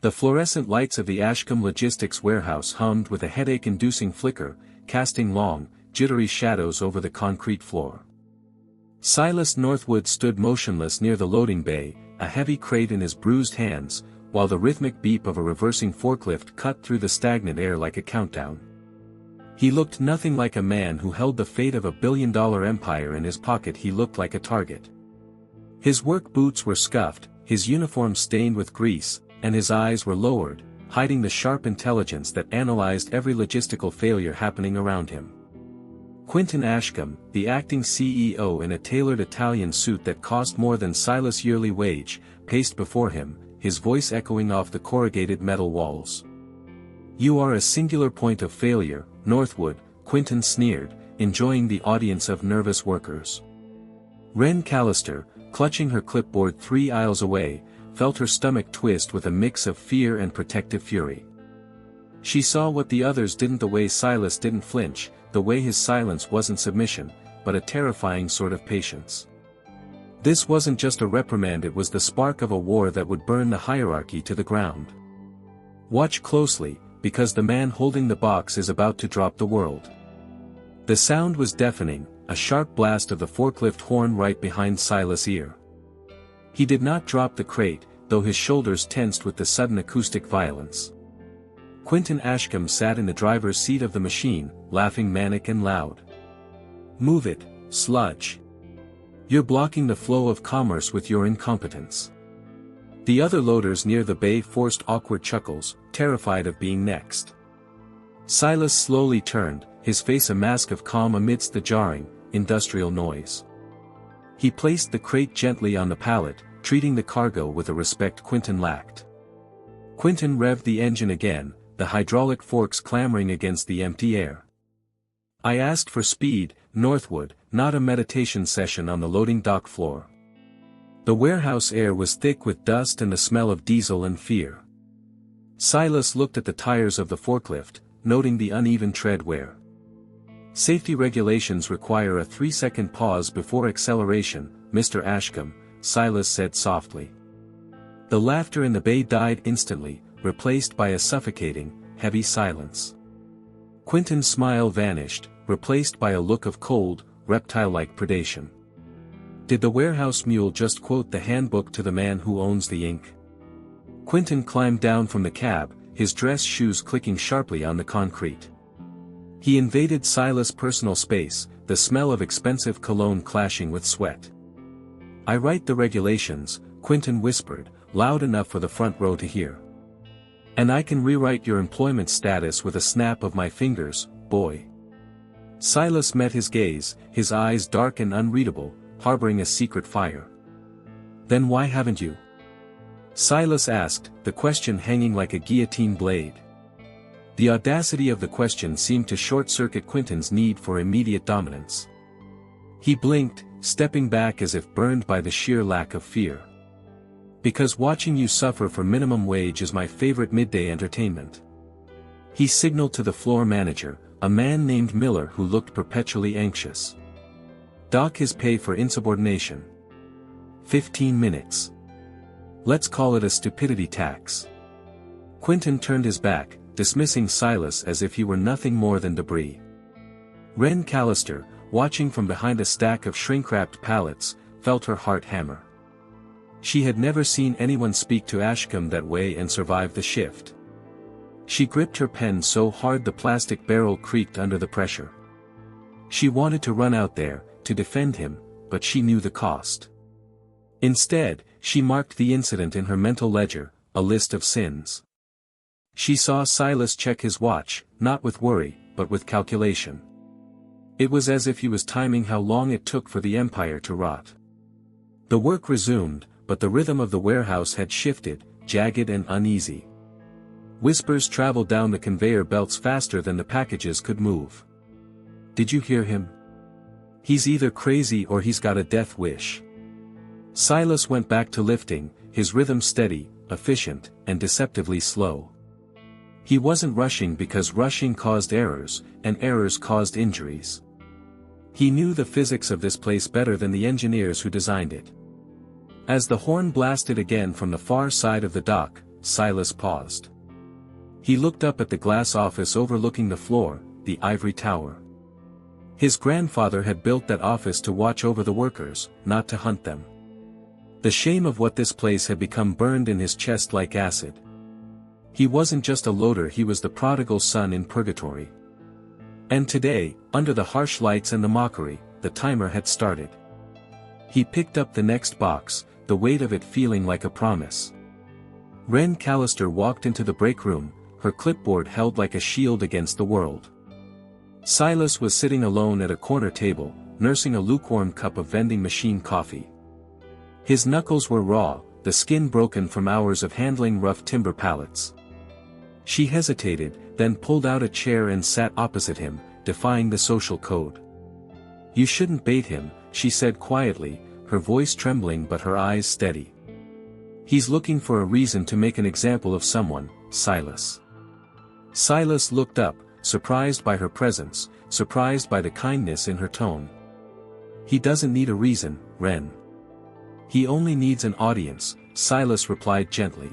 The fluorescent lights of the Ashcombe logistics warehouse hummed with a headache-inducing flicker, casting long, jittery shadows over the concrete floor. Silas Northwood stood motionless near the loading bay, a heavy crate in his bruised hands, while the rhythmic beep of a reversing forklift cut through the stagnant air like a countdown. He looked nothing like a man who held the fate of a billion-dollar empire in his pocket. He looked like a target. His work boots were scuffed, his uniform stained with grease, and his eyes were lowered, hiding the sharp intelligence that analyzed every logistical failure happening around him. Quentin Ashcombe, the acting CEO in a tailored Italian suit that cost more than Silas' yearly wage, paced before him, his voice echoing off the corrugated metal walls. "You are a singular point of failure, Northwood," Quentin sneered, enjoying the audience of nervous workers. Wren Callister, clutching her clipboard 3 aisles away, felt her stomach twist with a mix of fear and protective fury. She saw what the others didn't: the way Silas didn't flinch, the way his silence wasn't submission, but a terrifying sort of patience. This wasn't just a reprimand, it was the spark of a war that would burn the hierarchy to the ground. "Watch closely, because the man holding the box is about to drop the world." The sound was deafening, a sharp blast of the forklift horn right behind Silas' ear. He did not drop the crate, though his shoulders tensed with the sudden acoustic violence. Quentin Ashcombe sat in the driver's seat of the machine, laughing manic and loud. "Move it, sludge. You're blocking the flow of commerce with your incompetence." The other loaders near the bay forced awkward chuckles, terrified of being next. Silas slowly turned, his face a mask of calm amidst the jarring, industrial noise. He placed the crate gently on the pallet, treating the cargo with a respect Quentin lacked. Quentin revved the engine again, the hydraulic forks clamoring against the empty air. "I asked for speed, Northwood, not a meditation session on the loading dock floor." The warehouse air was thick with dust and the smell of diesel and fear. Silas looked at the tires of the forklift, noting the uneven tread wear. "Safety regulations require a 3-second pause before acceleration, Mr. Ashcombe," Silas said softly. The laughter in the bay died instantly, replaced by a suffocating, heavy silence. Quentin's smile vanished, replaced by a look of cold, reptile-like predation. Did the warehouse mule just quote the handbook to the man who owns the ink? Quentin climbed down from the cab, his dress shoes clicking sharply on the concrete. He invaded Silas' personal space, the smell of expensive cologne clashing with sweat. "I write the regulations," Quentin whispered, loud enough for the front row to hear. "And I can rewrite your employment status with a snap of my fingers, boy." Silas met his gaze, his eyes dark and unreadable, harboring a secret fire. "Then why haven't you?" Silas asked, the question hanging like a guillotine blade. The audacity of the question seemed to short-circuit Quentin's need for immediate dominance. He blinked, stepping back as if burned by the sheer lack of fear. "Because watching you suffer for minimum wage is my favorite midday entertainment." He signaled to the floor manager, a man named Miller who looked perpetually anxious. "Dock his pay for insubordination. 15 minutes. Let's call it a stupidity tax." Quentin turned his back, dismissing Silas as if he were nothing more than debris. Wren Callister, watching from behind a stack of shrink-wrapped pallets, felt her heart hammer. She had never seen anyone speak to Ashcombe that way and survive the shift. She gripped her pen so hard the plastic barrel creaked under the pressure. She wanted to run out there, to defend him, but she knew the cost. Instead, she marked the incident in her mental ledger, a list of sins. She saw Silas check his watch, not with worry, but with calculation. It was as if he was timing how long it took for the empire to rot. The work resumed, but the rhythm of the warehouse had shifted, jagged and uneasy. Whispers traveled down the conveyor belts faster than the packages could move. "Did you hear him? He's either crazy or he's got a death wish." Silas went back to lifting, his rhythm steady, efficient, and deceptively slow. He wasn't rushing because rushing caused errors, and errors caused injuries. He knew the physics of this place better than the engineers who designed it. As the horn blasted again from the far side of the dock, Silas paused. He looked up at the glass office overlooking the floor, the ivory tower. His grandfather had built that office to watch over the workers, not to hunt them. The shame of what this place had become burned in his chest like acid. He wasn't just a loader, he was the prodigal son in purgatory. And today, under the harsh lights and the mockery, the timer had started. He picked up the next box, the weight of it feeling like a promise. Wren Callister walked into the break room, her clipboard held like a shield against the world. Silas was sitting alone at a corner table, nursing a lukewarm cup of vending machine coffee. His knuckles were raw, the skin broken from hours of handling rough timber pallets. She hesitated, then pulled out a chair and sat opposite him, defying the social code. "You shouldn't bait him," she said quietly, her voice trembling but her eyes steady. "He's looking for a reason to make an example of someone, Silas." Silas looked up, surprised by her presence, surprised by the kindness in her tone. "He doesn't need a reason, Wren. He only needs an audience," Silas replied gently.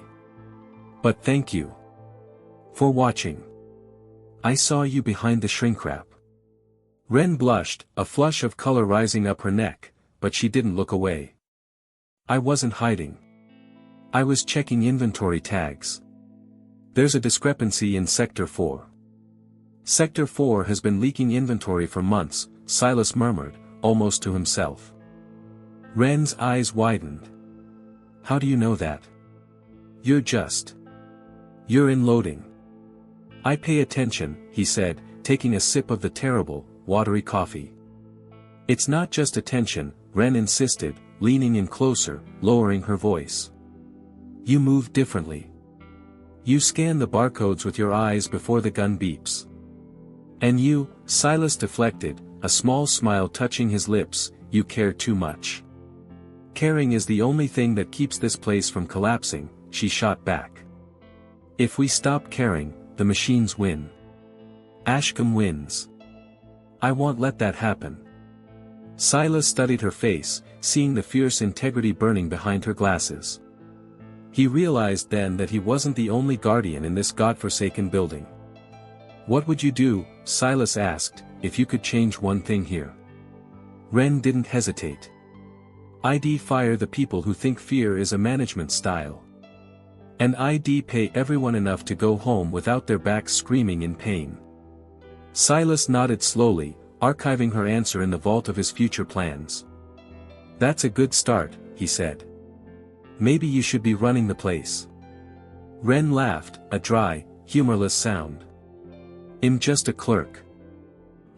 "But thank you for watching. I saw you behind the shrink-wrap." Wren blushed, a flush of color rising up her neck, but she didn't look away. "I wasn't hiding. I was checking inventory tags. There's a discrepancy in Sector 4. Sector 4 has been leaking inventory for months," Silas murmured, almost to himself. Wren's eyes widened. "How do you know that?" You're in loading." "I pay attention," he said, taking a sip of the terrible, watery coffee. "It's not just attention," Wren insisted, leaning in closer, lowering her voice. "You move differently. You scan the barcodes with your eyes before the gun beeps. And you," Silas deflected, a small smile touching his lips, "you care too much." "Caring is the only thing that keeps this place from collapsing," she shot back. "If we stop caring, the machines win. Ashcombe wins. I won't let that happen." Silas studied her face, seeing the fierce integrity burning behind her glasses. He realized then that he wasn't the only guardian in this godforsaken building. "What would you do," Silas asked, "if you could change one thing here?" Wren didn't hesitate. "I'd fire the people who think fear is a management style. And I'd pay everyone enough to go home without their backs screaming in pain." Silas nodded slowly, archiving her answer in the vault of his future plans. "That's a good start," he said. "Maybe you should be running the place." Wren laughed, a dry, humorless sound. "I'm just a clerk.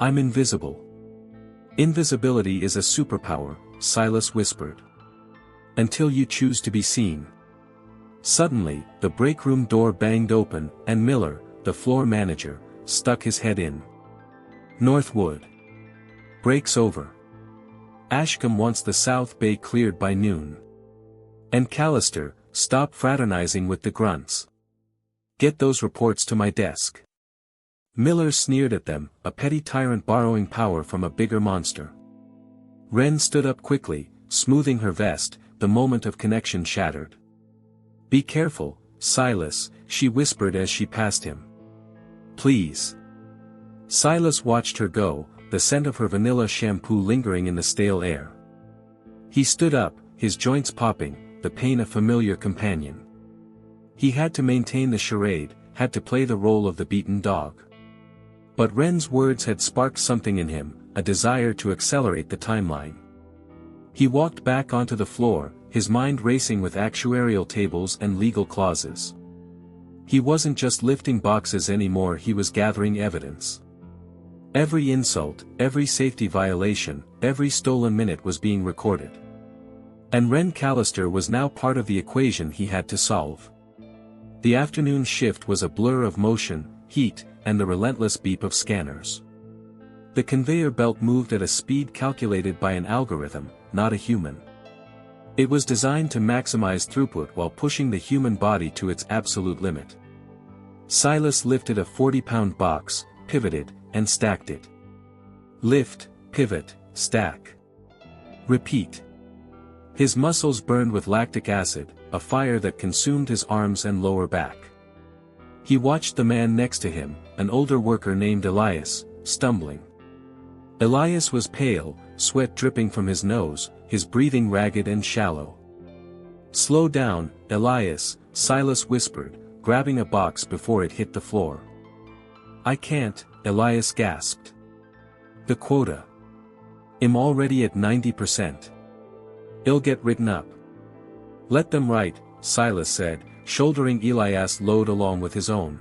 I'm invisible." "Invisibility is a superpower," Silas whispered. "Until you choose to be seen." Suddenly, the break room door banged open, and Miller, the floor manager, stuck his head in. "Northwood. Break's over. Ashcombe wants the South Bay cleared by noon. And Callister, stop fraternizing with the grunts. Get those reports to my desk." Miller sneered at them, a petty tyrant borrowing power from a bigger monster. Wren stood up quickly, smoothing her vest, the moment of connection shattered. "Be careful, Silas," she whispered as she passed him. "Please." Silas watched her go, the scent of her vanilla shampoo lingering in the stale air. He stood up, his joints popping, the pain a familiar companion. He had to maintain the charade, had to play the role of the beaten dog. But Wren's words had sparked something in him, a desire to accelerate the timeline. He walked back onto the floor, his mind racing with actuarial tables and legal clauses. He wasn't just lifting boxes anymore, he was gathering evidence. Every insult, every safety violation, every stolen minute was being recorded. And Wren Callister was now part of the equation he had to solve. The afternoon shift was a blur of motion, heat, and the relentless beep of scanners. The conveyor belt moved at a speed calculated by an algorithm, not a human. It was designed to maximize throughput while pushing the human body to its absolute limit. Silas lifted a 40-pound box, pivoted, and stacked it. Lift, pivot, stack. Repeat. His muscles burned with lactic acid, a fire that consumed his arms and lower back. He watched the man next to him, an older worker named Elias, stumbling. Elias was pale, sweat dripping from his nose, his breathing ragged and shallow. "Slow down, Elias," Silas whispered, grabbing a box before it hit the floor. "I can't," Elias gasped. "The quota. I'm already at 90%. I'll get written up." "Let them write," Silas said, shouldering Elias' load along with his own.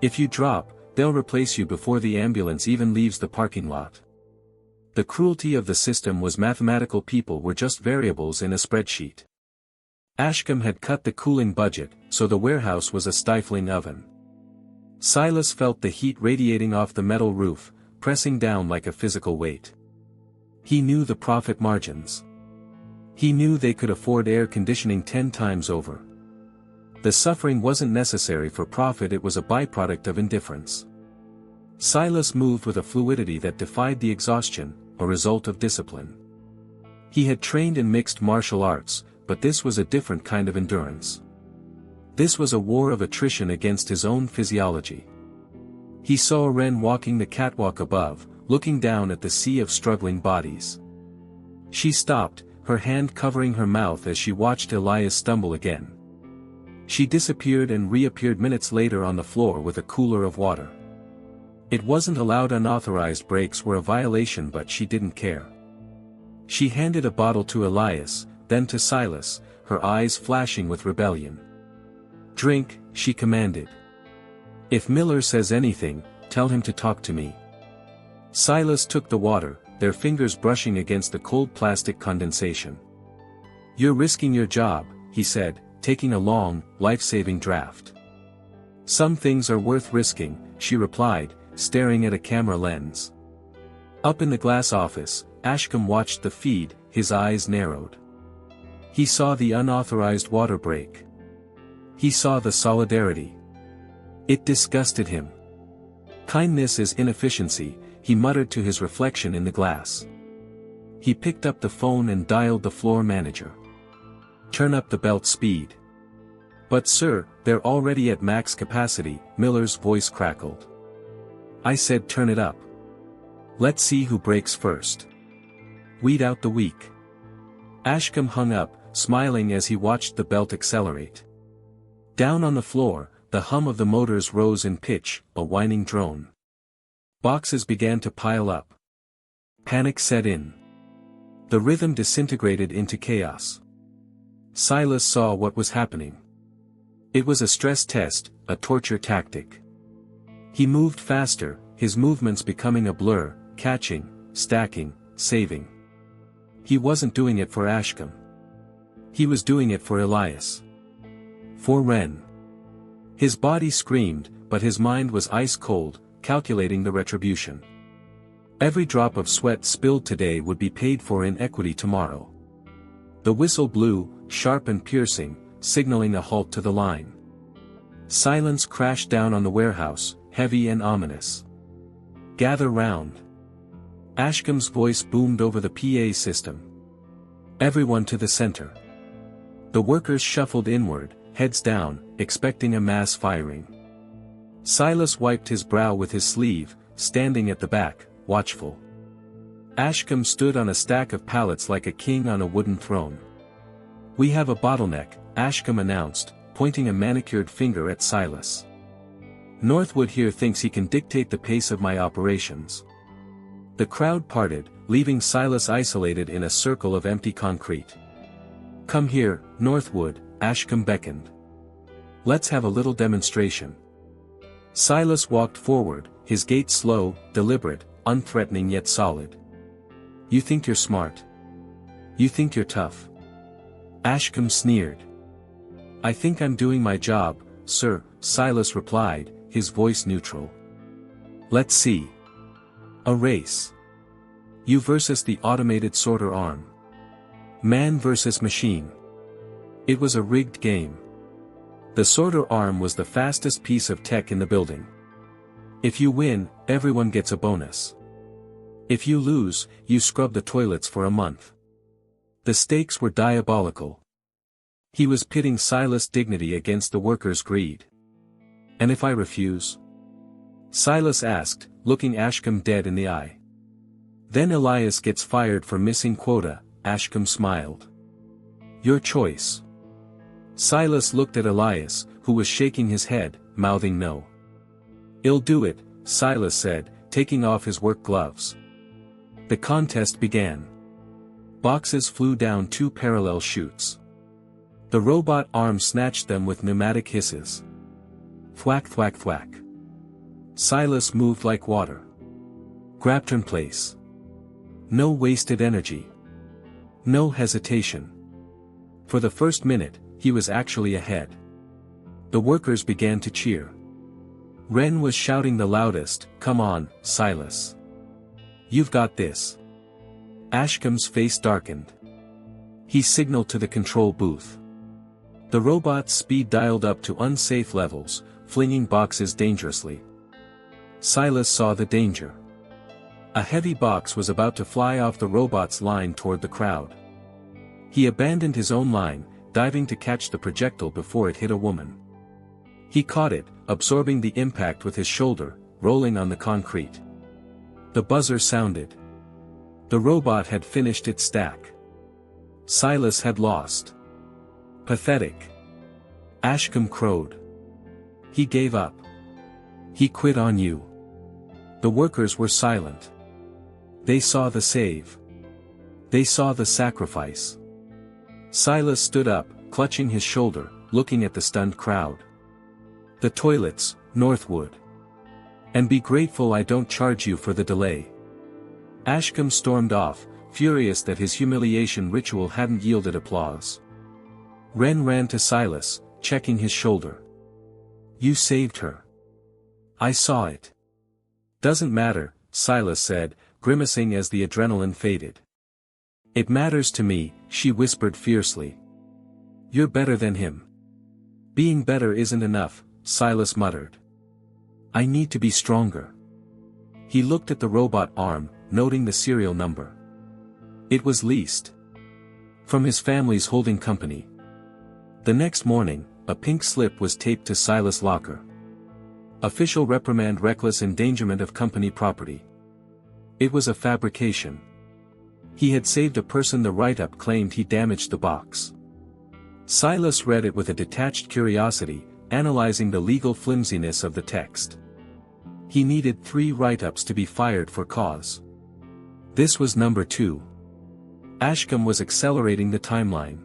"If you drop, they'll replace you before the ambulance even leaves the parking lot." The cruelty of the system was mathematical. People were just variables in a spreadsheet. Ashcombe had cut the cooling budget, so the warehouse was a stifling oven. Silas felt the heat radiating off the metal roof, pressing down like a physical weight. He knew the profit margins. He knew they could afford air conditioning 10 times over. The suffering wasn't necessary for profit, it was a byproduct of indifference. Silas moved with a fluidity that defied the exhaustion, a result of discipline. He had trained in mixed martial arts, but this was a different kind of endurance. This was a war of attrition against his own physiology. He saw Ren walking the catwalk above, looking down at the sea of struggling bodies. She stopped, her hand covering her mouth as she watched Elias stumble again. She disappeared and reappeared minutes later on the floor with a cooler of water. It wasn't allowed. Unauthorized breaks were a violation, but she didn't care. She handed a bottle to Elias, then to Silas, her eyes flashing with rebellion. "Drink," she commanded. "If Miller says anything, tell him to talk to me." Silas took the water, their fingers brushing against the cold plastic condensation. "You're risking your job," he said, taking a long, life-saving draught. "Some things are worth risking," she replied, staring at a camera lens. Up in the glass office, Ashcombe watched the feed, his eyes narrowed. He saw the unauthorized water break. He saw the solidarity. It disgusted him. "Kindness is inefficiency," he muttered to his reflection in the glass. He picked up the phone and dialed the floor manager. "Turn up the belt speed." "But sir, they're already at max capacity," Miller's voice crackled. "I said turn it up. Let's see who breaks first. Weed out the weak." Ashcombe hung up, smiling as he watched the belt accelerate. Down on the floor, the hum of the motors rose in pitch, a whining drone. Boxes began to pile up. Panic set in. The rhythm disintegrated into chaos. Silas saw what was happening. It was a stress test, a torture tactic. He moved faster, his movements becoming a blur, catching, stacking, saving. He wasn't doing it for Ashcombe. He was doing it for Elias. For Ren. His body screamed, but his mind was ice cold, calculating the retribution. Every drop of sweat spilled today would be paid for in equity tomorrow. The whistle blew, sharp and piercing, signaling a halt to the line. Silence crashed down on the warehouse, heavy and ominous. "Gather round." Ashcombe's voice boomed over the PA system. "Everyone to the center." The workers shuffled inward, heads down, expecting a mass firing. Silas wiped his brow with his sleeve, standing at the back, watchful. Ashcombe stood on a stack of pallets like a king on a wooden throne. "We have a bottleneck," Ashcombe announced, pointing a manicured finger at Silas. "Northwood here thinks he can dictate the pace of my operations." The crowd parted, leaving Silas isolated in a circle of empty concrete. "Come here, Northwood," Ashcombe beckoned. "Let's have a little demonstration." Silas walked forward, his gait slow, deliberate, unthreatening yet solid. "You think you're smart? You think you're tough?" Ashcombe sneered. "I think I'm doing my job, sir," Silas replied, his voice neutral. "Let's see. A race. You versus the automated sorter arm. Man versus machine." It was a rigged game. The sorter arm was the fastest piece of tech in the building. If you win, everyone gets a bonus. If you lose, you scrub the toilets for a month. The stakes were diabolical. He was pitting Silas' dignity against the workers' greed. "And if I refuse?" Silas asked, looking Ashcombe dead in the eye. "Then Elias gets fired for missing quota," Ashcombe smiled. "Your choice." Silas looked at Elias, who was shaking his head, mouthing no. "I'll do it," Silas said, taking off his work gloves. The contest began. Boxes flew down 2 parallel chutes. The robot arm snatched them with pneumatic hisses. Thwack thwack thwack. Silas moved like water. Grabbed in place. No wasted energy. No hesitation. For the first minute, he was actually ahead. The workers began to cheer. Wren was shouting the loudest, "Come on, Silas. You've got this." Ashcombe's face darkened. He signaled to the control booth. The robot's speed dialed up to unsafe levels, flinging boxes dangerously. Silas saw the danger. A heavy box was about to fly off the robot's line toward the crowd. He abandoned his own line, diving to catch the projectile before it hit a woman. He caught it, absorbing the impact with his shoulder, rolling on the concrete. The buzzer sounded. The robot had finished its stack. Silas had lost. Pathetic. Ashcombe crowed. He gave up. He quit on you. The workers were silent. They saw the save. They saw the sacrifice. Silas stood up, clutching his shoulder, looking at the stunned crowd. "The toilets, Northwood. And be grateful I don't charge you for the delay." Ashcombe stormed off, furious that his humiliation ritual hadn't yielded applause. Wren ran to Silas, checking his shoulder. "You saved her. I saw it." "Doesn't matter," Silas said, grimacing as the adrenaline faded. "It matters to me," she whispered fiercely. "You're better than him." "Being better isn't enough," Silas muttered. "I need to be stronger." He looked at the robot arm, noting the serial number. It was leased from his family's holding company. The next morning, a pink slip was taped to Silas' locker. Official reprimand: reckless endangerment of company property. It was a fabrication. He had saved a person. The write-up claimed he damaged the box. Silas read it with a detached curiosity, analyzing the legal flimsiness of the text. He needed 3 write-ups to be fired for cause. This was number 2. Ashcombe was accelerating the timeline.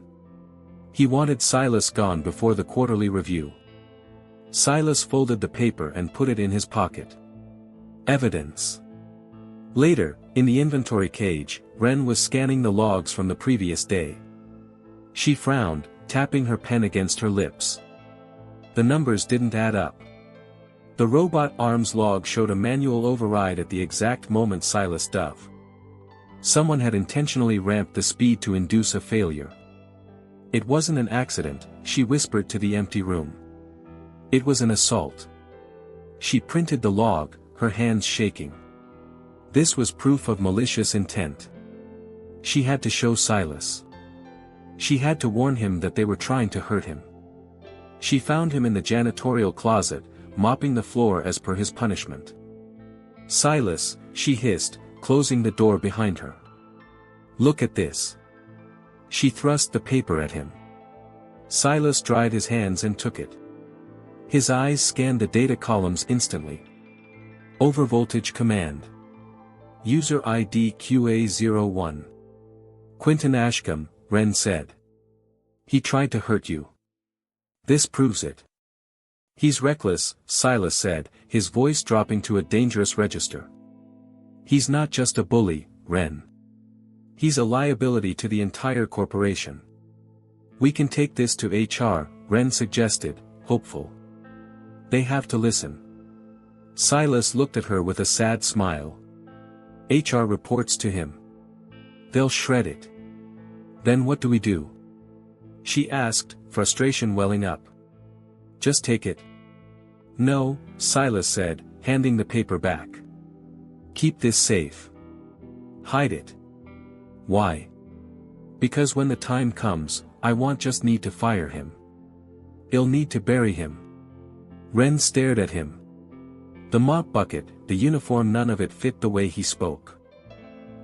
He wanted Silas gone before the quarterly review. Silas folded the paper and put it in his pocket. Evidence. Later, in the inventory cage, Wren was scanning the logs from the previous day. She frowned, tapping her pen against her lips. The numbers didn't add up. The robot arms log showed a manual override at the exact moment Silas dove. Someone had intentionally ramped the speed to induce a failure. It wasn't an accident, she whispered to the empty room. It was an assault. She printed the log, her hands shaking. This was proof of malicious intent. She had to show Silas. She had to warn him that they were trying to hurt him. She found him in the janitorial closet, mopping the floor as per his punishment. "Silas," she hissed, closing the door behind her. "Look at this." She thrust the paper at him. Silas dried his hands and took it. His eyes scanned the data columns instantly. Overvoltage command. User ID QA01. Quentin Ashcombe, Wren said. "He tried to hurt you. This proves it." "He's reckless," Silas said, his voice dropping to a dangerous register. "He's not just a bully, Wren. He's a liability to the entire corporation." "We can take this to HR," Wren suggested, hopeful. "They have to listen." Silas looked at her with a sad smile. "HR reports to him. They'll shred it." "Then what do we do?" she asked, frustration welling up. "Just take it." "No," Silas said, handing the paper back. "Keep this safe. Hide it." "Why?" "Because when the time comes, I won't just need to fire him. I'll need to bury him. Ren stared at him. The mop bucket, the uniform, none of it fit the way he spoke.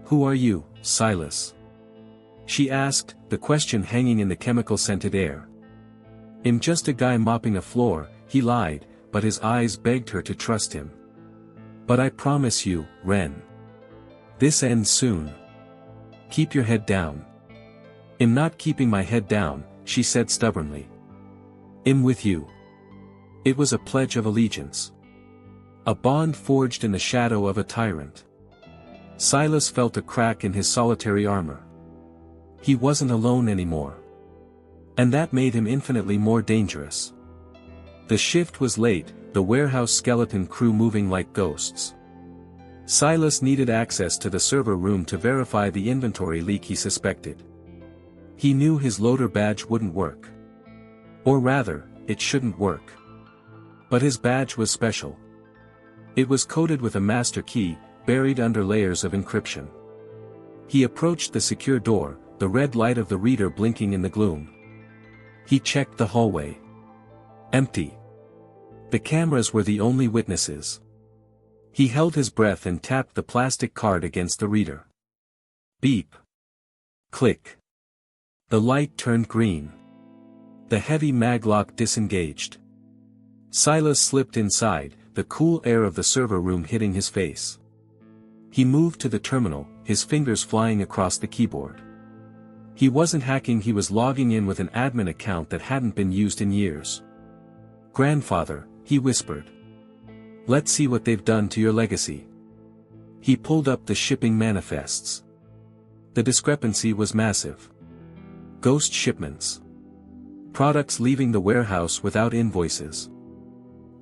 Who are you, Silas? She asked, the question hanging in the chemical-scented air. I'm just a guy mopping a floor, he lied, but his eyes begged her to trust him. But I promise you, Ren. This ends soon. Keep your head down. I'm not keeping my head down, she said stubbornly. I'm with you. It was a pledge of allegiance. A bond forged in the shadow of a tyrant. Silas felt a crack in his solitary armor. He wasn't alone anymore. And that made him infinitely more dangerous. The shift was late, the warehouse skeleton crew moving like ghosts. Silas needed access to the server room to verify the inventory leak he suspected. He knew his loader badge wouldn't work. Or rather, it shouldn't work. But his badge was special. It was coded with a master key, buried under layers of encryption. He approached the secure door, the red light of the reader blinking in the gloom. He checked the hallway. Empty. The cameras were the only witnesses. He held his breath and tapped the plastic card against the reader. Beep. Click. The light turned green. The heavy maglock disengaged. Silas slipped inside, the cool air of the server room hitting his face. He moved to the terminal, his fingers flying across the keyboard. He wasn't hacking, he was logging in with an admin account that hadn't been used in years. Grandfather, he whispered. Let's see what they've done to your legacy. He pulled up the shipping manifests. The discrepancy was massive. Ghost shipments. Products leaving the warehouse without invoices.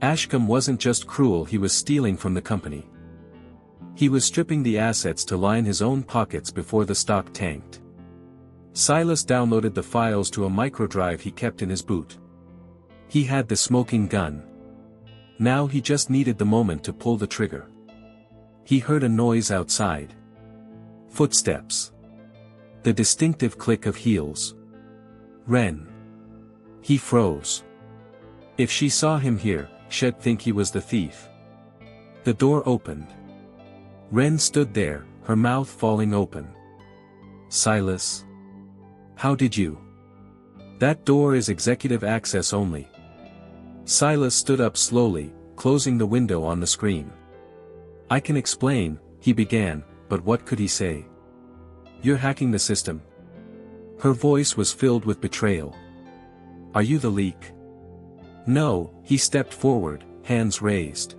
Ashcombe wasn't just cruel, he was stealing from the company. He was stripping the assets to line his own pockets before the stock tanked. Silas downloaded the files to a microdrive he kept in his boot. He had the smoking gun. Now he just needed the moment to pull the trigger. He heard a noise outside. Footsteps. The distinctive click of heels. Ren. He froze. If she saw him here, she'd think he was the thief. The door opened. Ren stood there, her mouth falling open. Silas. How did you? That door is executive access only. Silas stood up slowly, closing the window on the screen. I can explain, he began, but what could he say? You're hacking the system. Her voice was filled with betrayal. Are you the leak? No, he stepped forward, hands raised.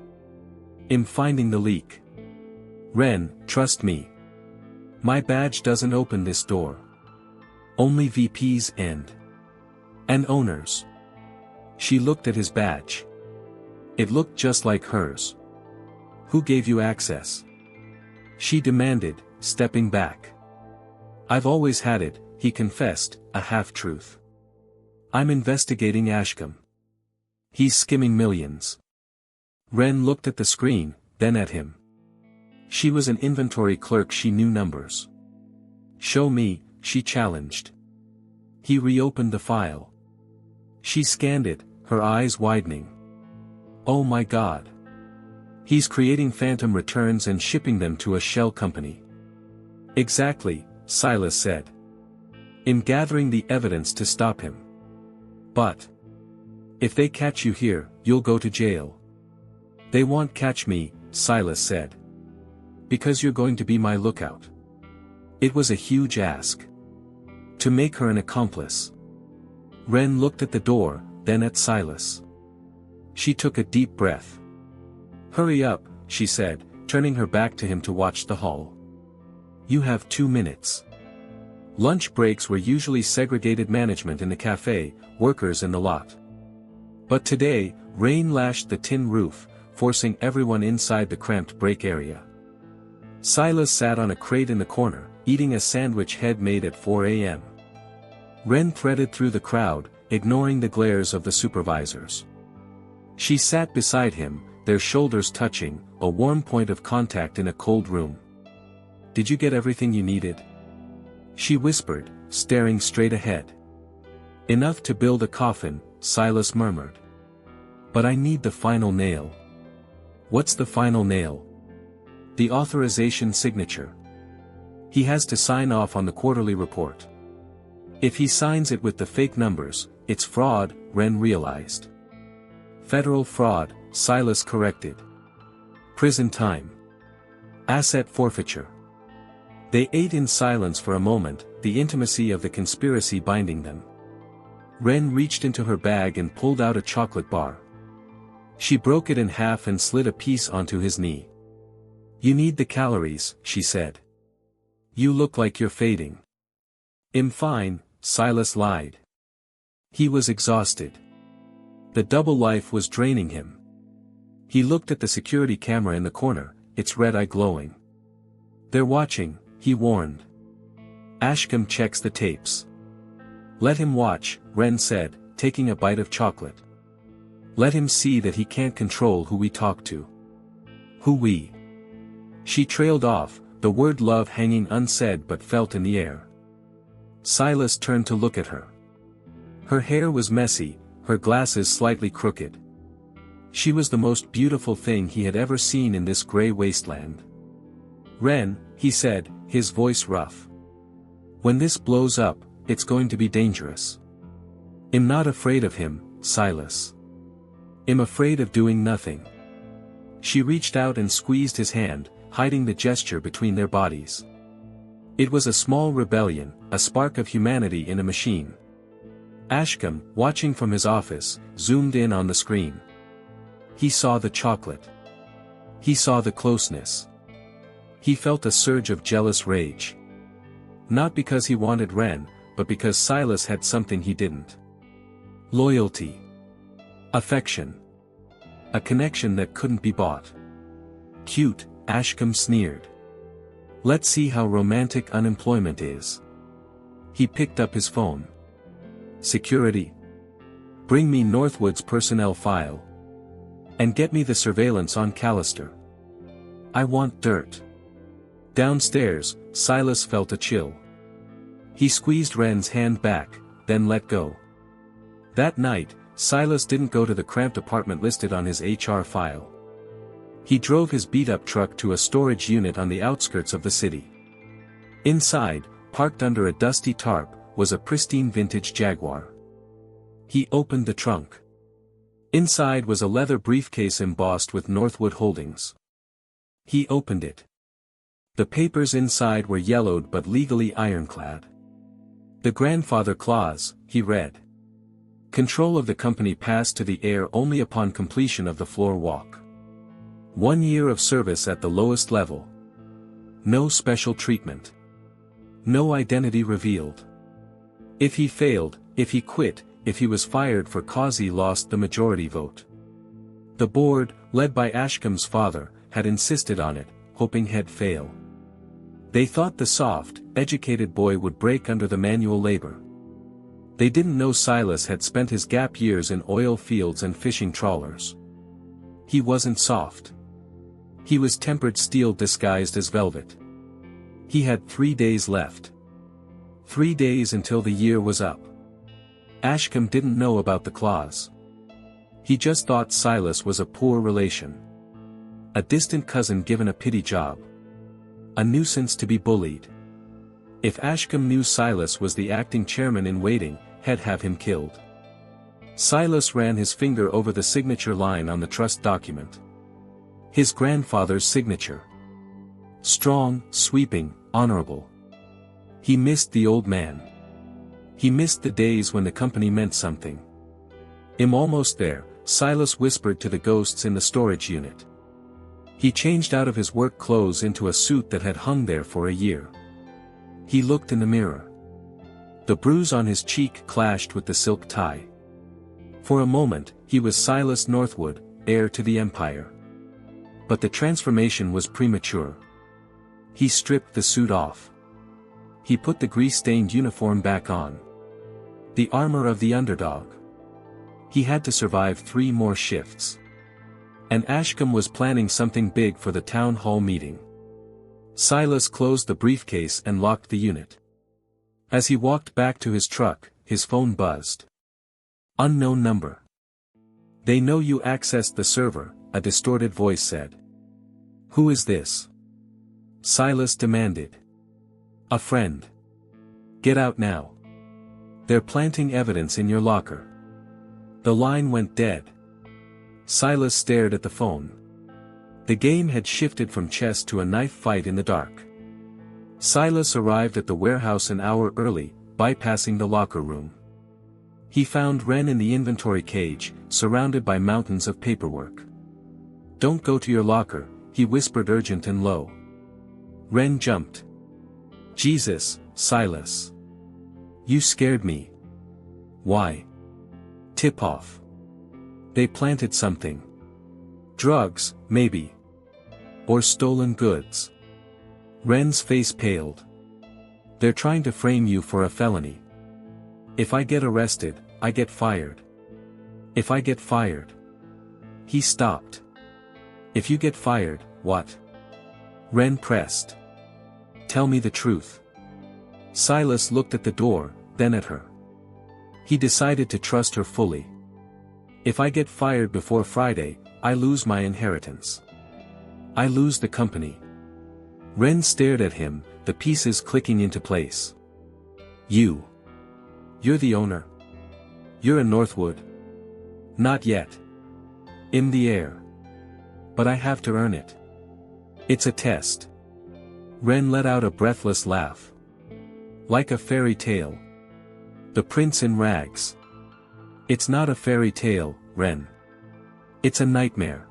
I'm finding the leak. Ren, trust me. My badge doesn't open this door. Only VPs and owners. She looked at his badge. It looked just like hers. Who gave you access? She demanded, stepping back. I've always had it, he confessed, a half-truth. I'm investigating Ashcombe. He's skimming millions. Ren looked at the screen, then at him. She was an inventory clerk, she knew numbers. Show me, she challenged. He reopened the file. She scanned it, her eyes widening. Oh my God. He's creating phantom returns and shipping them to a shell company. Exactly, Silas said. I'm gathering the evidence to stop him. But if they catch you here, you'll go to jail. They won't catch me, Silas said. Because you're going to be my lookout. It was a huge ask. To make her an accomplice. Ren looked at the door, then at Silas. She took a deep breath. Hurry up, she said, turning her back to him to watch the hall. You have 2 minutes. Lunch breaks were usually segregated, management in the cafe, workers in the lot. But today, rain lashed the tin roof, forcing everyone inside the cramped break area. Silas sat on a crate in the corner, eating a sandwich head made at 4 a.m. Ren threaded through the crowd, ignoring the glares of the supervisors. She sat beside him, their shoulders touching, a warm point of contact in a cold room. Did you get everything you needed? She whispered, staring straight ahead. Enough to build a coffin, Silas murmured. But I need the final nail. What's the final nail? The authorization signature. He has to sign off on the quarterly report. If he signs it with the fake numbers, it's fraud, Wren realized. Federal fraud, Silas corrected. Prison time. Asset forfeiture. They ate in silence for a moment, the intimacy of the conspiracy binding them. Wren reached into her bag and pulled out a chocolate bar. She broke it in half and slid a piece onto his knee. You need the calories, she said. You look like you're fading. I'm fine, Silas lied. He was exhausted. The double life was draining him. He looked at the security camera in the corner, its red eye glowing. They're watching, he warned. Ashcombe checks the tapes. Let him watch, Wren said, taking a bite of chocolate. Let him see that he can't control who we talk to. Who we? She trailed off, the word love hanging unsaid but felt in the air. Silas turned to look at her. Her hair was messy, her glasses slightly crooked. She was the most beautiful thing he had ever seen in this gray wasteland. Wren, he said, his voice rough. When this blows up, it's going to be dangerous. I'm not afraid of him, Silas. I'm afraid of doing nothing. She reached out and squeezed his hand, hiding the gesture between their bodies. It was a small rebellion, a spark of humanity in a machine. Ashcombe, watching from his office, zoomed in on the screen. He saw the chocolate. He saw the closeness. He felt a surge of jealous rage. Not because he wanted Wren, but because Silas had something he didn't. Loyalty. Affection. A connection that couldn't be bought. Cute, Ashcombe sneered. Let's see how romantic unemployment is. He picked up his phone. Security. Bring me Northwood's personnel file. And get me the surveillance on Callister. I want dirt. Downstairs, Silas felt a chill. He squeezed Wren's hand back, then let go. That night, Silas didn't go to the cramped apartment listed on his HR file. He drove his beat-up truck to a storage unit on the outskirts of the city. Inside, parked under a dusty tarp, was a pristine vintage Jaguar. He opened the trunk. Inside was a leather briefcase embossed with Northwood Holdings. He opened it. The papers inside were yellowed but legally ironclad. The grandfather clause, he read. Control of the company passed to the heir only upon completion of the floor walk. 1 year of service at the lowest level. No special treatment. No identity revealed. If he failed, if he quit, if he was fired for cause he lost the majority vote. The board, led by Ashcombe's father, had insisted on it, hoping he'd fail. They thought the soft, educated boy would break under the manual labor. They didn't know Silas had spent his gap years in oil fields and fishing trawlers. He wasn't soft. He was tempered steel disguised as velvet. He had 3 days left. 3 days until the year was up. Ashcombe didn't know about the clause. He just thought Silas was a poor relation. A distant cousin given a pity job. A nuisance to be bullied. If Ashcombe knew Silas was the acting chairman in waiting, he'd have him killed. Silas ran his finger over the signature line on the trust document. His grandfather's signature. Strong, sweeping, honorable. He missed the old man. He missed the days when the company meant something. I'm almost there, Silas whispered to the ghosts in the storage unit. He changed out of his work clothes into a suit that had hung there for a year. He looked in the mirror. The bruise on his cheek clashed with the silk tie. For a moment, he was Silas Northwood, heir to the empire. But the transformation was premature. He stripped the suit off. He put the grease-stained uniform back on. The armor of the underdog. He had to survive 3 more shifts. And Ashcombe was planning something big for the town hall meeting. Silas closed the briefcase and locked the unit. As he walked back to his truck, his phone buzzed. Unknown number. They know you accessed the server, a distorted voice said. Who is this? Silas demanded. A friend. Get out now. They're planting evidence in your locker. The line went dead. Silas stared at the phone. The game had shifted from chess to a knife fight in the dark. Silas arrived at the warehouse an hour early, bypassing the locker room. He found Ren in the inventory cage, surrounded by mountains of paperwork. Don't go to your locker, he whispered urgent and low. Ren jumped. Jesus, Silas. You scared me. Why? Tip-off. They planted something. Drugs, maybe. Or stolen goods. Ren's face paled. They're trying to frame you for a felony. If I get arrested, I get fired. If I get fired. He stopped. If you get fired, what? Ren pressed. Tell me the truth. Silas looked at the door, then at her. He decided to trust her fully. If I get fired before Friday, I lose my inheritance. I lose the company. Ren stared at him, the pieces clicking into place. You're the owner. You're in Northwood. Not yet. In the air. But I have to earn it. It's a test. Ren let out a breathless laugh. Like a fairy tale. The prince in rags. It's not a fairy tale, Ren. It's a nightmare.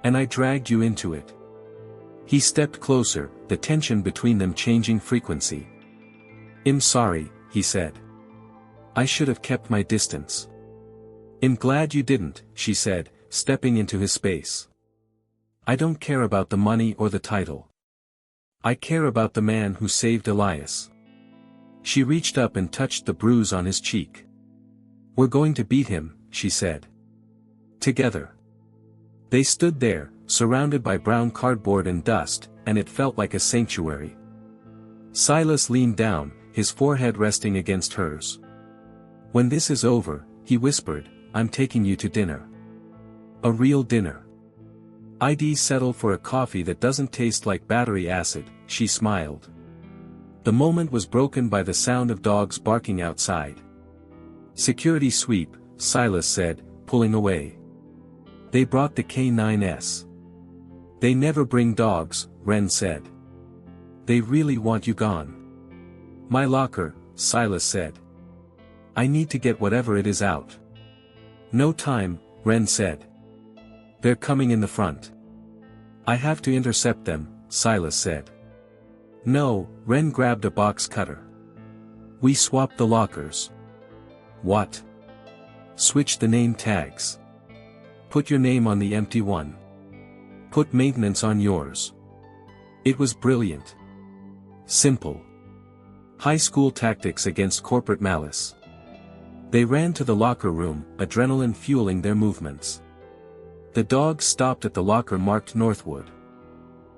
And I dragged you into it. He stepped closer, the tension between them changing frequency. I'm sorry, he said. I should have kept my distance. I'm glad you didn't, she said, stepping into his space. I don't care about the money or the title. I care about the man who saved Elias. She reached up and touched the bruise on his cheek. We're going to beat him, she said. Together. They stood there, surrounded by brown cardboard and dust, and it felt like a sanctuary. Silas leaned down, his forehead resting against hers. When this is over, he whispered, I'm taking you to dinner. A real dinner. I'd settle for a coffee that doesn't taste like battery acid, she smiled. The moment was broken by the sound of dogs barking outside. Security sweep, Silas said, pulling away. They brought the K9s. They never bring dogs, Ren said. They really want you gone. My locker, Silas said. I need to get whatever it is out. No time, Ren said. They're coming in the front. I have to intercept them, Silas said. No, Ren grabbed a box cutter. We swapped the lockers. What? Switch the name tags. Put your name on the empty one. Put maintenance on yours. It was brilliant. Simple. High school tactics against corporate malice. They ran to the locker room, adrenaline fueling their movements. The dog stopped at the locker marked Northwood.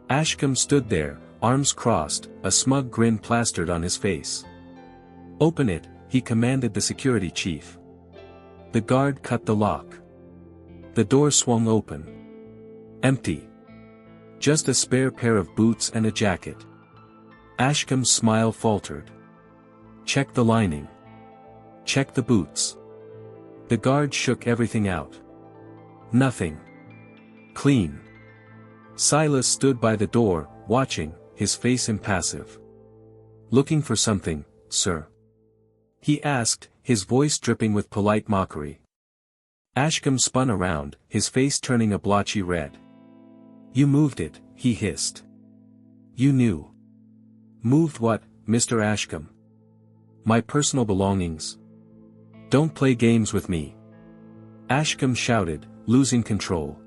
Ashcombe stood there, arms crossed, a smug grin plastered on his face. Open it, he commanded the security chief. The guard cut the lock. The door swung open. Empty. Just a spare pair of boots and a jacket. Ashcombe's smile faltered. Check the lining. Check the boots. The guard shook everything out. Nothing. Clean. Silas stood by the door, watching, his face impassive. Looking for something, sir? He asked, his voice dripping with polite mockery. Ashcombe spun around, his face turning a blotchy red. You moved it, he hissed. You knew. Moved what, Mr. Ashcombe? My personal belongings. Don't play games with me. Ashcombe shouted, losing control.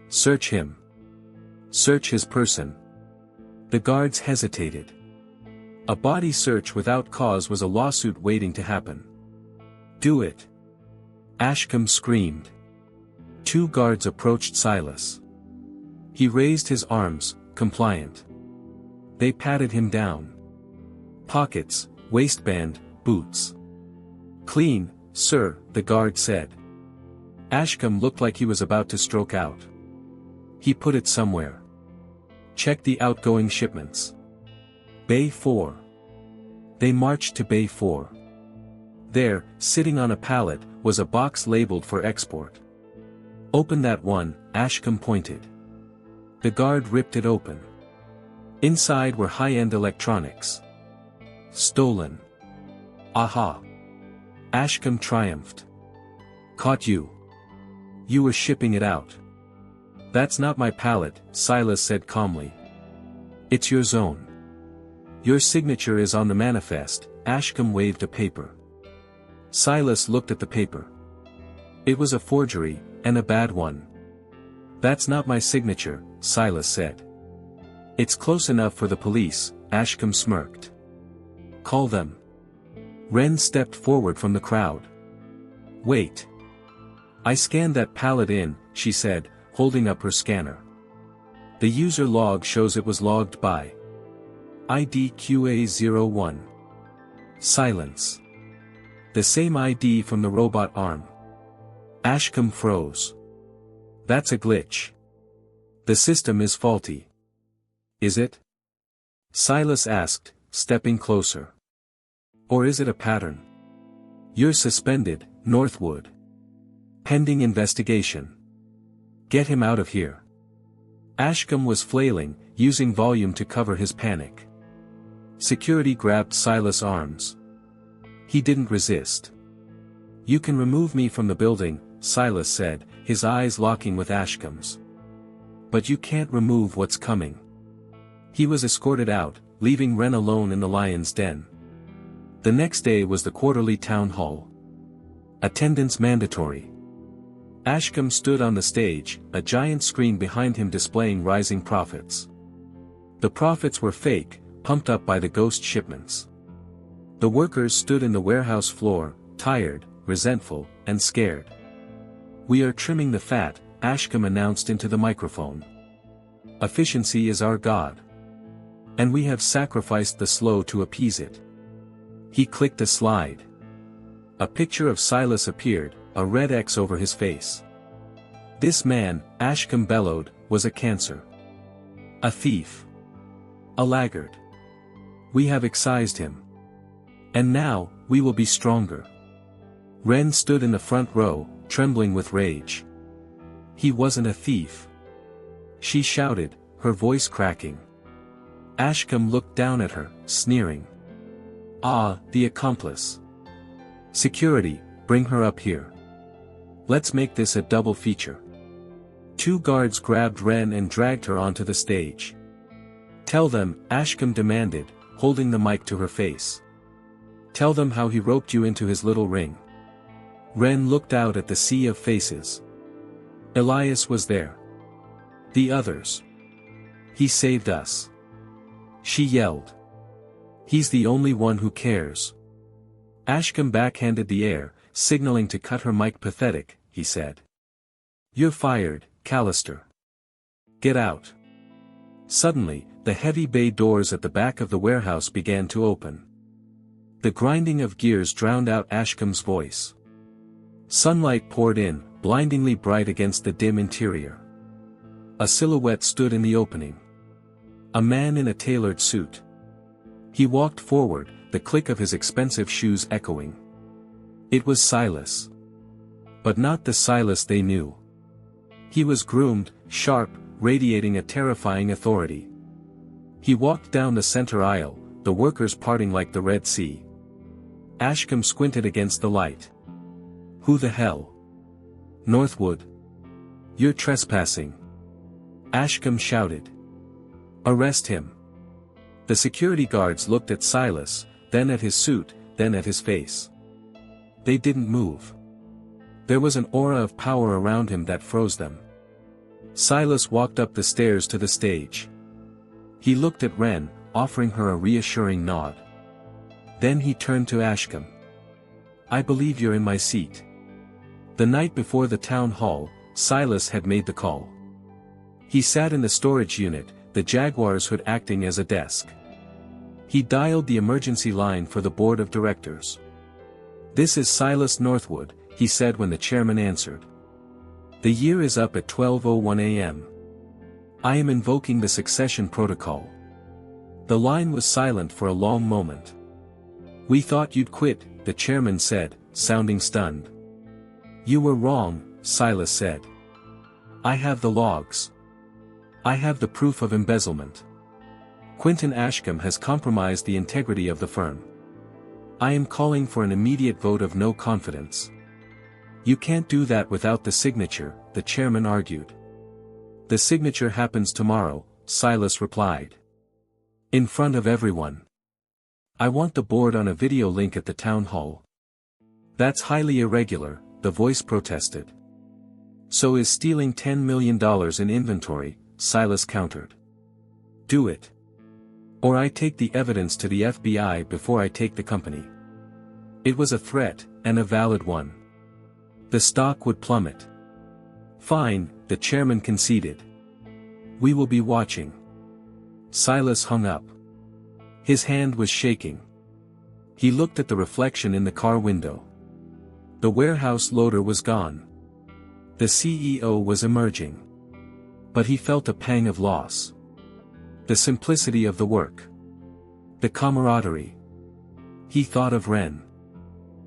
Search him. Search his person. The guards hesitated. A body search without cause was a lawsuit waiting to happen. Do it. Ashcombe screamed. Two guards approached Silas. He raised his arms, compliant. They patted him down. Pockets, waistband, boots. Clean, sir, the guard said. Ashcombe looked like he was about to stroke out. He put it somewhere. Check the outgoing shipments. Bay 4. They marched to Bay 4. There, sitting on a pallet, was a box labeled for export. Open that one, Ashcombe pointed. The guard ripped it open. Inside were high-end electronics. Stolen. Aha! Ashcombe triumphed. Caught you. You were shipping it out. That's not my pallet, Silas said calmly. It's your zone. Your signature is on the manifest. Ashcombe waved a paper. Silas looked at the paper. It was a forgery, and a bad one. That's not my signature, Silas said. It's close enough for the police, Ashcombe smirked. Call them. Wren stepped forward from the crowd. Wait. I scanned that pallet in, she said, holding up her scanner. The user log shows it was logged by IDQA01. Silence. The same ID from the robot arm. Ashcombe froze. That's a glitch. The system is faulty. Is it? Silas asked, stepping closer. Or is it a pattern? You're suspended, Northwood. Pending investigation. Get him out of here. Ashcombe was flailing, using volume to cover his panic. Security grabbed Silas' arms. He didn't resist. You can remove me from the building, Silas said, his eyes locking with Ashcombe's. But you can't remove what's coming. He was escorted out, leaving Wren alone in the lion's den. The next day was the quarterly town hall. Attendance mandatory. Ashcombe stood on the stage, a giant screen behind him displaying rising profits. The profits were fake, pumped up by the ghost shipments. The workers stood in the warehouse floor, tired, resentful, and scared. We are trimming the fat, Ashcombe announced into the microphone. Efficiency is our god. And we have sacrificed the slow to appease it. He clicked a slide. A picture of Silas appeared, a red X over his face. This man, Ashcombe bellowed, was a cancer. A thief. A laggard. We have excised him. And now, we will be stronger. Wren stood in the front row, trembling with rage. He wasn't a thief. She shouted, her voice cracking. Ashcombe looked down at her, sneering. Ah, the accomplice. Security, bring her up here. Let's make this a double feature. Two guards grabbed Wren and dragged her onto the stage. Tell them, Ashcombe demanded, holding the mic to her face. Tell them how he roped you into his little ring. Wren looked out at the sea of faces. Elias was there. The others. He saved us. She yelled. He's the only one who cares. Ashcombe backhanded the air, signaling to cut her mic. Pathetic, he said. You're fired, Callister. Get out. Suddenly, the heavy bay doors at the back of the warehouse began to open. The grinding of gears drowned out Ashcombe's voice. Sunlight poured in, blindingly bright against the dim interior. A silhouette stood in the opening. A man in a tailored suit. He walked forward, the click of his expensive shoes echoing. It was Silas. But not the Silas they knew. He was groomed, sharp, radiating a terrifying authority. He walked down the center aisle, the workers parting like the Red Sea. Ashcombe squinted against the light. Who the hell? Northwood. You're trespassing. Ashcombe shouted. Arrest him. The security guards looked at Silas, then at his suit, then at his face. They didn't move. There was an aura of power around him that froze them. Silas walked up the stairs to the stage. He looked at Wren, offering her a reassuring nod. Then he turned to Ashcombe. I believe you're in my seat. The night before the town hall, Silas had made the call. He sat in the storage unit, the Jaguar's hood acting as a desk. He dialed the emergency line for the board of directors. "This is Silas Northwood," he said when the chairman answered. "The year is up at 12:01 a.m. I am invoking the succession protocol." The line was silent for a long moment. "We thought you'd quit," the chairman said, sounding stunned. "You were wrong," Silas said. "I have the logs. I have the proof of embezzlement. Quinton Ashcombe has compromised the integrity of the firm. I am calling for an immediate vote of no confidence." "You can't do that without the signature," the chairman argued. "The signature happens tomorrow," Silas replied. "In front of everyone. I want the board on a video link at the town hall." "That's highly irregular," the voice protested. "So is stealing $10 million in inventory," Silas countered. "Do it. Or I take the evidence to the FBI before I take the company." It was a threat, and a valid one. The stock would plummet. "Fine," the chairman conceded. "We will be watching." Silas hung up. His hand was shaking. He looked at the reflection in the car window. The warehouse loader was gone. The CEO was emerging. But he felt a pang of loss. The simplicity of the work. The camaraderie. He thought of Ren.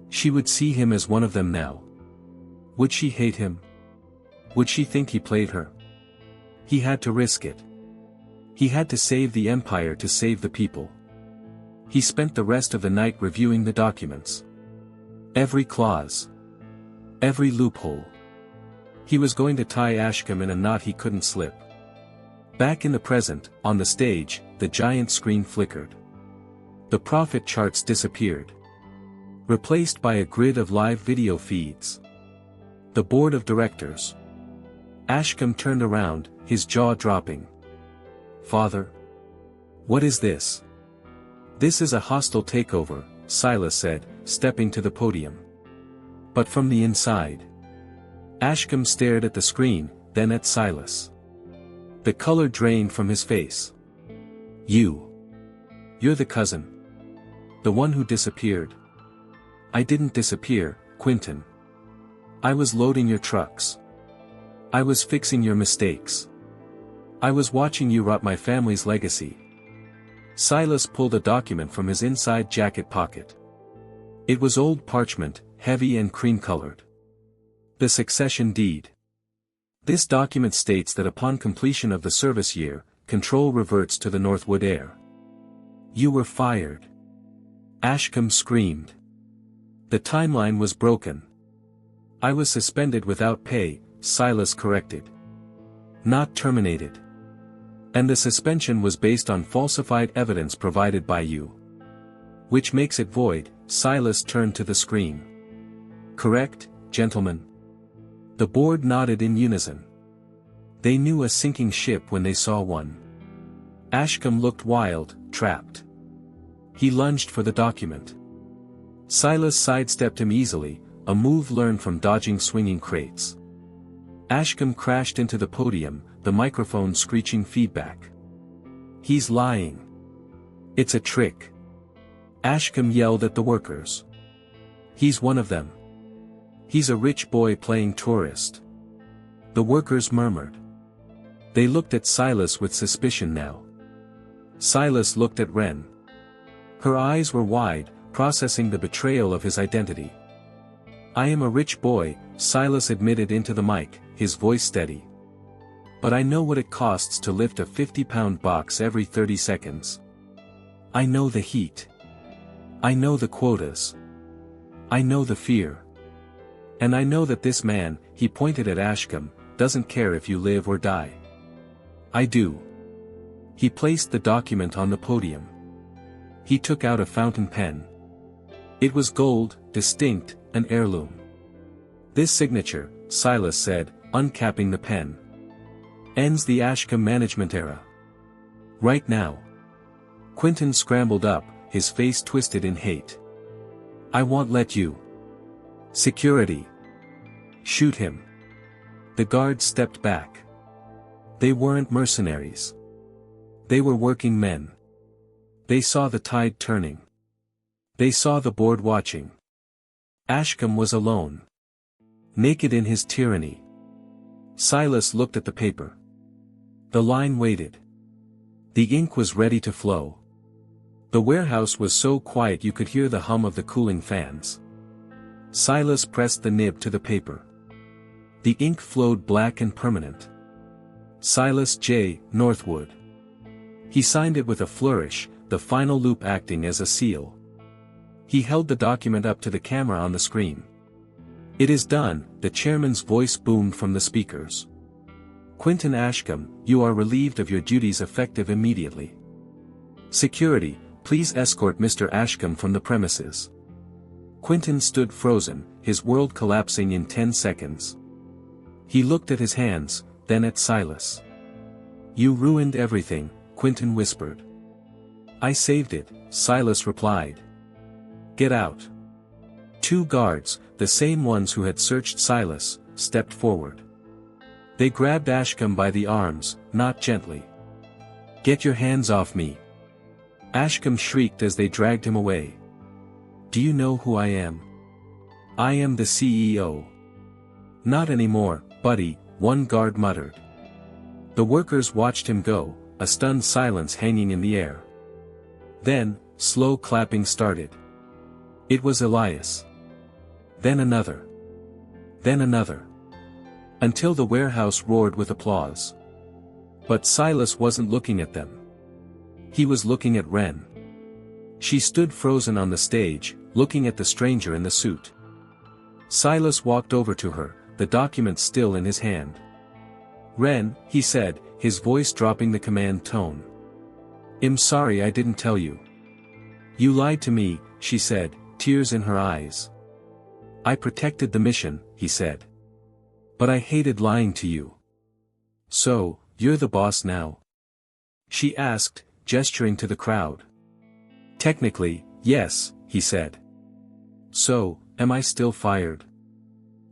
She would see him as one of them now. Would she hate him? Would she think he played her? He had to risk it. He had to save the empire to save the people. He spent the rest of the night reviewing the documents. Every clause. Every loophole. He was going to tie Ashcombe in a knot he couldn't slip. Back in the present, on the stage, the giant screen flickered. The profit charts disappeared. Replaced by a grid of live video feeds. The board of directors. Ashcombe turned around, his jaw dropping. "Father? What is this?" "This is a hostile takeover," Silas said, stepping to the podium. "But from the inside." Ashcombe stared at the screen, then at Silas. The color drained from his face. You're the cousin. The one who disappeared." "I didn't disappear, Quinton. I was loading your trucks. I was fixing your mistakes. I was watching you rot my family's legacy." Silas pulled a document from his inside jacket pocket. It was old parchment, heavy and cream-colored. The succession deed. This document states that upon completion of the service year, control reverts to the Northwood heir. "You were fired." Ashcombe screamed. The timeline was broken. "I was suspended without pay," Silas corrected. "Not terminated. And the suspension was based on falsified evidence provided by you. Which makes it void." Silas turned to the screen. "Correct, gentlemen?" The board nodded in unison. They knew a sinking ship when they saw one. Ashcombe looked wild, trapped. He lunged for the document. Silas sidestepped him easily, a move learned from dodging swinging crates. Ashcombe crashed into the podium, the microphone screeching feedback. "He's lying. It's a trick." Ashcombe yelled at the workers. "He's one of them. He's a rich boy playing tourist." The workers murmured. They looked at Silas with suspicion now. Silas looked at Ren. Her eyes were wide, processing the betrayal of his identity. "I am a rich boy," Silas admitted into the mic, his voice steady. "But I know what it costs to lift a 50-pound box every 30 seconds. I know the heat. I know the quotas. I know the fear. And I know that this man," he pointed at Ashcombe, "doesn't care if you live or die. I do." He placed the document on the podium. He took out a fountain pen. It was gold, distinct, an heirloom. "This signature," Silas said, uncapping the pen, "ends the Ashcombe management era. Right now." Quinton scrambled up, his face twisted in hate. "I won't let you." "Security. Shoot him." The guards stepped back. They weren't mercenaries. They were working men. They saw the tide turning. They saw the board watching. Ashcombe was alone. Naked in his tyranny. Silas looked at the paper. The line waited. The ink was ready to flow. The warehouse was so quiet you could hear the hum of the cooling fans. Silas pressed the nib to the paper. The ink flowed black and permanent. Silas J. Northwood. He signed it with a flourish, the final loop acting as a seal. He held the document up to the camera on the screen. "It is done," the chairman's voice boomed from the speakers. "Quentin Ashcombe, you are relieved of your duties effective immediately. Security, please escort Mr. Ashcombe from the premises." Quentin stood frozen, his world collapsing in 10 seconds. He looked at his hands, then at Silas. "You ruined everything," Quentin whispered. "I saved it," Silas replied. "Get out." 2 guards, the same ones who had searched Silas, stepped forward. They grabbed Ashcombe by the arms, not gently. "Get your hands off me!" Ashcombe shrieked as they dragged him away. "Do you know who I am? I am the CEO." "Not anymore, buddy," one guard muttered. The workers watched him go, a stunned silence hanging in the air. Then, slow clapping started. It was Elias. Then another. Then another. Until the warehouse roared with applause. But Silas wasn't looking at them. He was looking at Wren. She stood frozen on the stage, looking at the stranger in the suit. Silas walked over to her, the document still in his hand. "Wren," he said, his voice dropping the command tone. "I'm sorry I didn't tell you." "You lied to me," she said, tears in her eyes. "I protected the mission," he said. "But I hated lying to you." "So, you're the boss now?" she asked, gesturing to the crowd. "Technically, yes," he said. "So, am I still fired?"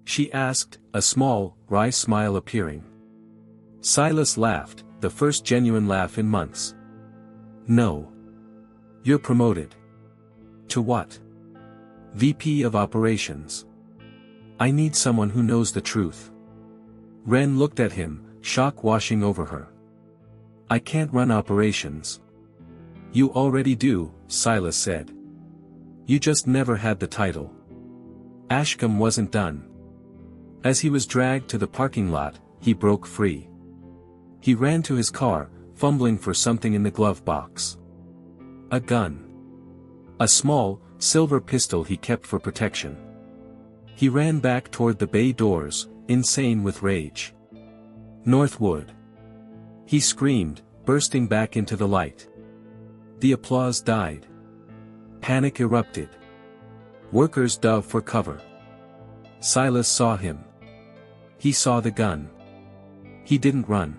she asked, a small, wry smile appearing. Silas laughed, the first genuine laugh in months. "No. You're promoted." "To what?" "VP of Operations. I need someone who knows the truth." Wren looked at him, shock washing over her. "I can't run operations." "You already do," Silas said. "You just never had the title." Ashcombe wasn't done. As he was dragged to the parking lot, he broke free. He ran to his car, fumbling for something in the glove box. A gun. A small, silver pistol he kept for protection. He ran back toward the bay doors, insane with rage. "Northwood!" he screamed, bursting back into the light. The applause died. Panic erupted. Workers dove for cover. Silas saw him. He saw the gun. He didn't run.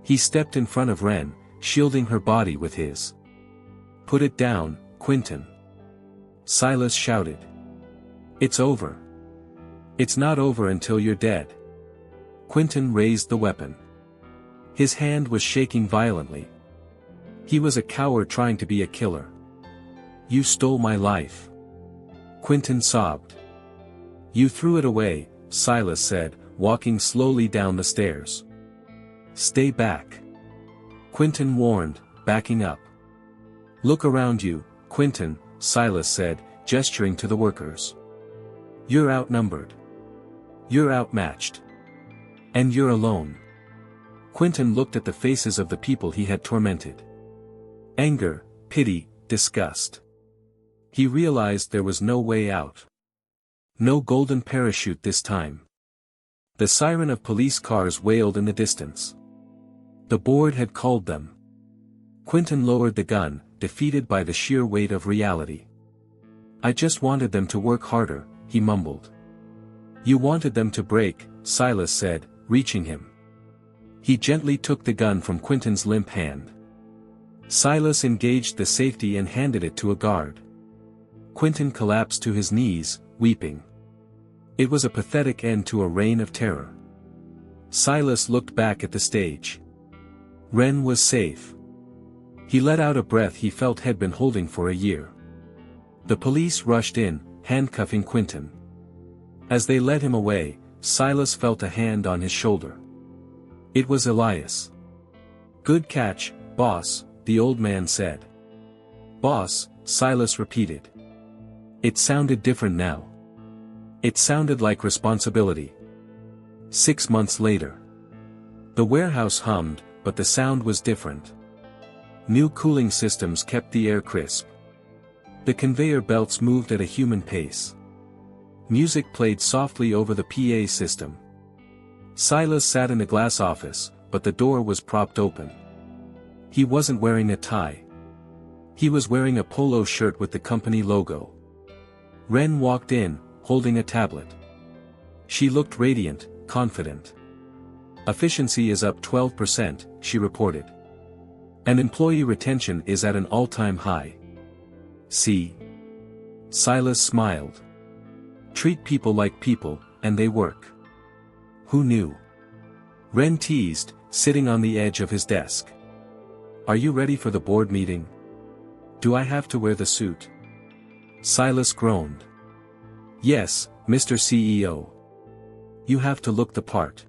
He stepped in front of Wren, shielding her body with his. "Put it down, Quentin!" Silas shouted. "It's over." "It's not over until you're dead." Quentin raised the weapon. His hand was shaking violently. He was a coward trying to be a killer. "You stole my life." Quentin sobbed. "You threw it away," Silas said, walking slowly down the stairs. "Stay back." Quentin warned, backing up. "Look around you, Quentin," Silas said, gesturing to the workers. "You're outnumbered. You're outmatched. And you're alone." Quentin looked at the faces of the people he had tormented. Anger, pity, disgust. He realized there was no way out. No golden parachute this time. The siren of police cars wailed in the distance. The board had called them. Quentin lowered the gun, defeated by the sheer weight of reality. "I just wanted them to work harder," he mumbled. "You wanted them to break," Silas said, reaching him. He gently took the gun from Quentin's limp hand. Silas engaged the safety and handed it to a guard. Quentin collapsed to his knees, weeping. It was a pathetic end to a reign of terror. Silas looked back at the stage. Wren was safe. He let out a breath he felt had been holding for a year. The police rushed in, handcuffing Quinton. As they led him away, Silas felt a hand on his shoulder. It was Elias. "Good catch, boss," the old man said. "Boss," Silas repeated. It sounded different now. It sounded like responsibility. 6 months later. The warehouse hummed, but the sound was different. New cooling systems kept the air crisp. The conveyor belts moved at a human pace. Music played softly over the PA system. Silas sat in a glass office, but the door was propped open. He wasn't wearing a tie. He was wearing a polo shirt with the company logo. Wren walked in, holding a tablet. She looked radiant, confident. "Efficiency is up 12%, she reported. And employee retention is at an all-time high." "See?" Silas smiled. "Treat people like people, and they work." "Who knew?" Wren teased, sitting on the edge of his desk. "Are you ready for the board meeting? Do I have to wear the suit?" Silas groaned. "Yes, Mr. CEO. You have to look the part."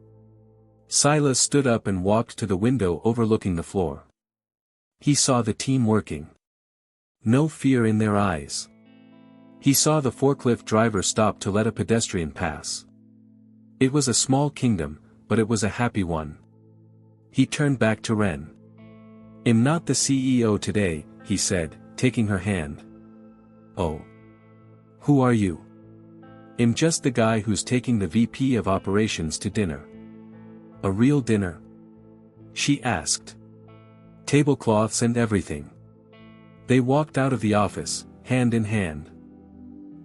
Silas stood up and walked to the window overlooking the floor. He saw the team working. No fear in their eyes. He saw the forklift driver stop to let a pedestrian pass. It was a small kingdom, but it was a happy one. He turned back to Wren. "I'm not the CEO today," he said, taking her hand. "Oh. Who are you?" "I'm just the guy who's taking the VP of operations to dinner." "A real dinner?" she asked. "Tablecloths and everything." They walked out of the office, hand in hand.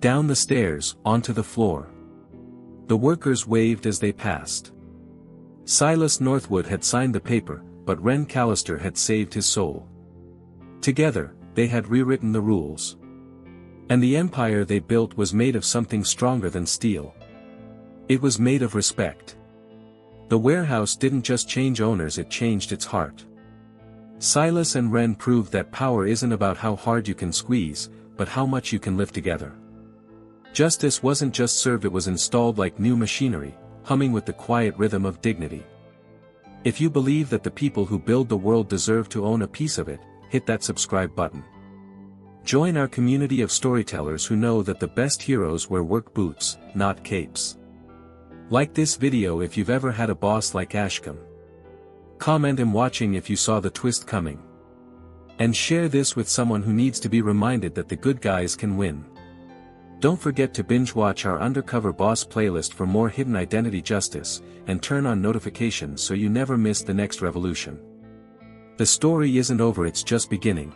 Down the stairs, onto the floor. The workers waved as they passed. Silas Northwood had signed the paper, but Wren Callister had saved his soul. Together, they had rewritten the rules. And the empire they built was made of something stronger than steel. It was made of respect. The warehouse didn't just change owners, it changed its heart. Silas and Wren proved that power isn't about how hard you can squeeze, but how much you can lift together. Justice wasn't just served, it was installed like new machinery, humming with the quiet rhythm of dignity. If you believe that the people who build the world deserve to own a piece of it, hit that subscribe button. Join our community of storytellers who know that the best heroes wear work boots, not capes. Like this video if you've ever had a boss like Ashcombe. Comment "I'm watching" if you saw the twist coming. And share this with someone who needs to be reminded that the good guys can win. Don't forget to binge watch our Undercover Boss playlist for more hidden identity justice, and turn on notifications so you never miss the next revolution. The story isn't over, it's just beginning.